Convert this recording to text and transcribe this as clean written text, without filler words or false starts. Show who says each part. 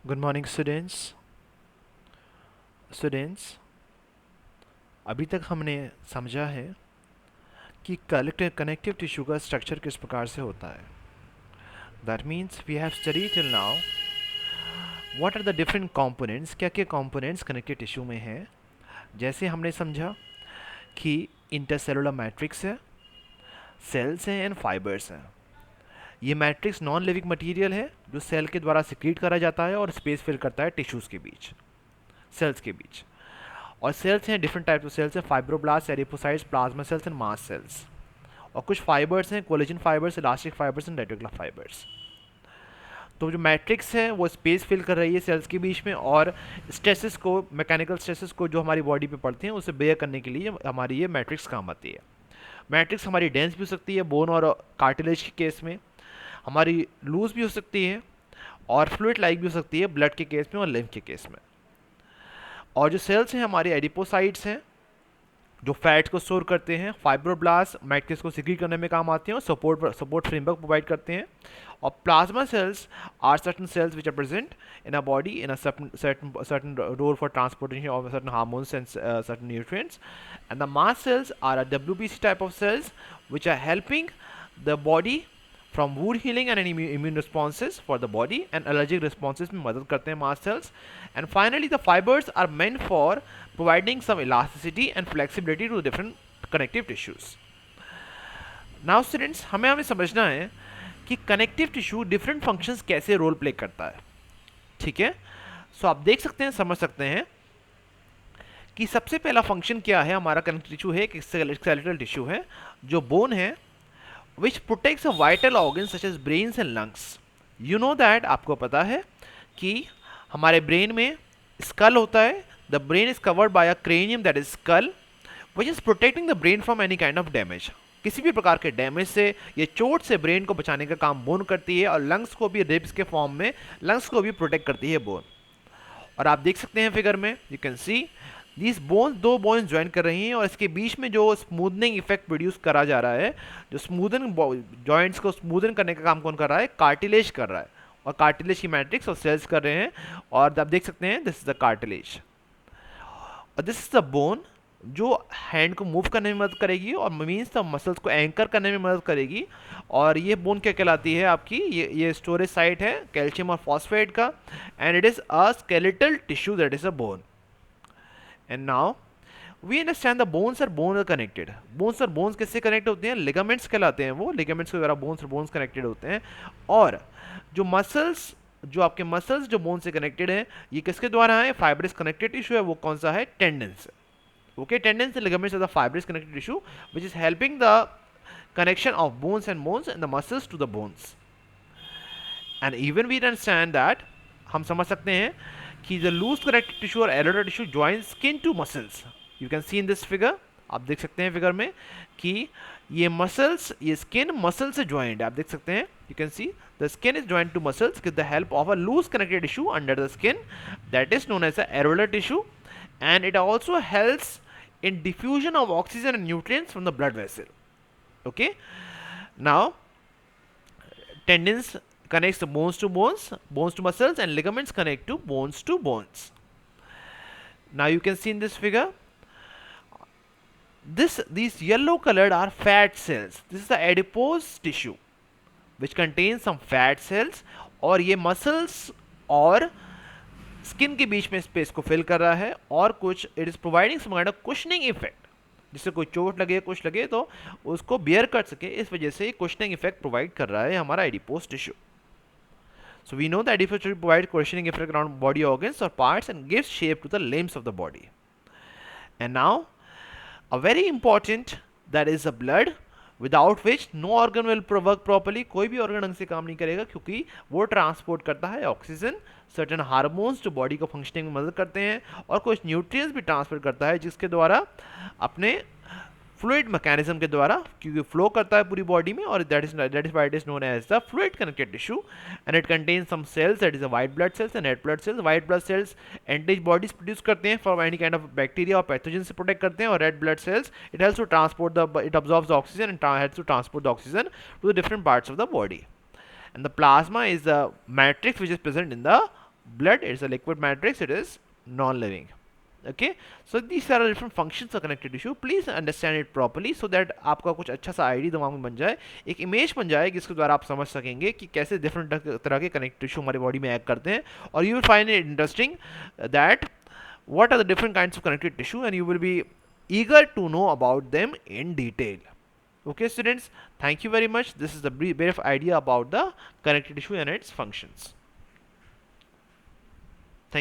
Speaker 1: Good morning students. अभी तक हमने समझा है कि कनेक्टिव टिश्यू का स्ट्रक्चर किस प्रकार से होता है। That means we have study till now what are the different components, क्या क्या कंपोनेंट्स कनेक्टिव टिश्यू में हैं। जैसे हमने समझा कि इंटरसेलुलर मैट्रिक्स है, सेल्स हैं एंड फाइबर्स हैं। ये मैट्रिक्स नॉन लिविंग मटेरियल है जो सेल के द्वारा सिक्रीट करा जाता है और स्पेस फिल करता है टिश्यूज़ के बीच, सेल्स के बीच। और सेल्स हैं, डिफरेंट टाइप्स ऑफ सेल्स हैं, fibroblast, adipocytes, plasma cells and mast cells. और कुछ फाइबर्स हैं, collagen fibres, elastic fibres and reticular fibres. तो जो मैट्रिक्स है वो स्पेस फिल कर रही है सेल्स के बीच में, और स्ट्रेसेस को, मैकेनिकल स्ट्रेसेस को जो हमारी बॉडी पे पड़ते हैं उसे बेयर करने के लिए हमारी ये मैट्रिक्स काम आती है। मैट्रिक्स हमारी डेंस भी हो सकती है बोन और कार्टिलेज के केस में, हमारी लूज भी हो सकती है, और फ्लूइड लाइक भी हो सकती है ब्लड के केस में और लिम्फ के केस में। और जो सेल्स हैं हमारी एडिपोसाइट्स हैं जो फैट को स्टोर करते हैं, फाइब्रोब्लास्ट मैट्रिक्स को सिक्रीट करने में काम आते हैं और सपोर्ट फ्रेमवर्क प्रोवाइड करते हैं। और plasma cells are certain cells which are present in a body in a certain role for transportation of certain hormones and certain nutrients. And the mast cells are a WBC type of cells which are helping the body from wound healing and immune responses for the body and allergic responses में मदद करते हैं mast cells. And finally the fibers are meant for providing some elasticity and flexibility to different connective tissues. Now students, हमें समझना है कि connective tissue different functions कैसे role play करता है। ठीक है, सो आप देख सकते हैं, समझ सकते हैं कि सबसे पहला फंक्शन क्या है। हमारा कनेक्टिव टिश्यू है, एक स्केलेटल टिश्यू है जो बोन है, which protects a vital organ such as brains and lungs. You know that, आपको पता है कि हमारे ब्रेन में स्कल होता है। The brain is covered by a cranium that is skull which is protecting the brain from any kind of damage. किसी भी प्रकार के डैमेज से या चोट से ब्रेन को बचाने का काम बोन करती है, और लंग्स को भी रिब्स के फॉर्म में लंग्स को भी प्रोटेक्ट करती है बोन। और आप देख सकते हैं फिगर में, you can see these bones, दो बोन्स ज्वाइन कर रही हैं और इसके बीच में जो स्मूदनिंग इफेक्ट प्रोड्यूस करा जा रहा है, जो स्मूदन जॉइंट्स को स्मूदन करने का काम कौन कर रहा है? कार्टिलेज कर रहा है। और कार्टिलेज की मैट्रिक्स और सेल्स कर रहे हैं। और आप देख सकते हैं दिस इज द कार्टिलेज और दिस इज द बोन जो हैंड को मूव करने में मदद करेगी और मीन्स द मसल्स को एंकर करने में मदद करेगी। और ये बोन क्या कहलाती है आपकी? ये स्टोरेज साइट है कैल्शियम और फॉस्फेट का, and it is a skeletal tissue that is a bone. And now we understand the bones are connected. Bones किससे कनेक्ट होते हैं? लिगामेंट्स कहलाते हैं वो, लिगामेंट्स के द्वारा बोन्स कनेक्टेड होते हैं। और जो मसल्स, जो आपके मसल्स जो बोन से कनेक्टेड हैं, ये किसके द्वारा है? फाइब्रस कनेक्टेड टिश्यू है, वो कौन सा है? Tendons. Okay, tendons and ligaments are the fibrous connective tissue which is helping the connection of bones and the muscles to the bones. And even we understand that, हम समझ सकते हैं कि the loose connective tissue और erectile tissue joins skin to muscles. You can see in this figure, आप देख सकते हैं फिगर में कि ये मसल्स, ये स्किन मसल से ज्वाइंट है। आप देख सकते हैं, you can see the skin is joined to muscles with the help of a loose connective tissue under the skin that is known as the areolar tissue, and it also helps in diffusion of oxygen and nutrients from the blood vessel. Okay, now tendons connects the bones to muscles, and ligaments connect to bones. Now you can see in this figure, these yellow colored are fat cells. This is the adipose tissue which contains some fat cells, और ये muscles और skin के बीच में space को fill कर रहा है। और कुछ it is providing some kind of cushioning effect, जिससे कोई चोट लगे, कुछ लगे तो उसको बियर कर सके, इस वजह से कुशनिंग इफेक्ट प्रोवाइड कर रहा है हमारा adipose tissue. So we know that adipose tissue provides cushioning effect around body organs or parts and gives shape to the limbs of the body. And now a very important, that is the blood, without which no organ will work properly. कोई भी organ ढंग से काम नहीं करेगा, क्योंकि वो transport करता है ऑक्सीजन, सर्टेन हार्मोन्स जो बॉडी को फंक्शनिंग में मदद करते हैं, और कुछ न्यूट्रिएंट्स भी ट्रांसफर करता है, जिसके द्वारा अपने फ्लूइड मैकेनिज्म के द्वारा, क्योंकि फ्लो करता है पूरी बॉडी में, और that is why it is known as the fluid connected tissue. And it contains some cells, that is white blood cells and red blood cells. White blood cells antibodies produce करते हैं from any kind of bacteria और pathogen से protect करते हैं, और red blood cells it helps to transport it absorbs the oxygen and helps to transport the oxygen to the different parts of the body. And the plasma is the matrix which is present in the blood, it's a liquid matrix, it is non-living. Okay, so these are different functions of connective tissue. Please understand it properly so that आपका कुछ अच्छा सा idea दिमाग में बन जाए, एक image बन जाए जिसके द्वारा आप समझ सकेंगे कि कैसे डिफरेंट तरह के कनेक्टिव टिश्यू हमारी बॉडी में एक्ट करते हैं. और you will find it interesting that what are the different kinds of connective tissue, and you will be eager to know about them in detail. Okay students, thank you very much. This is the brief idea about the connective tissue and its functions.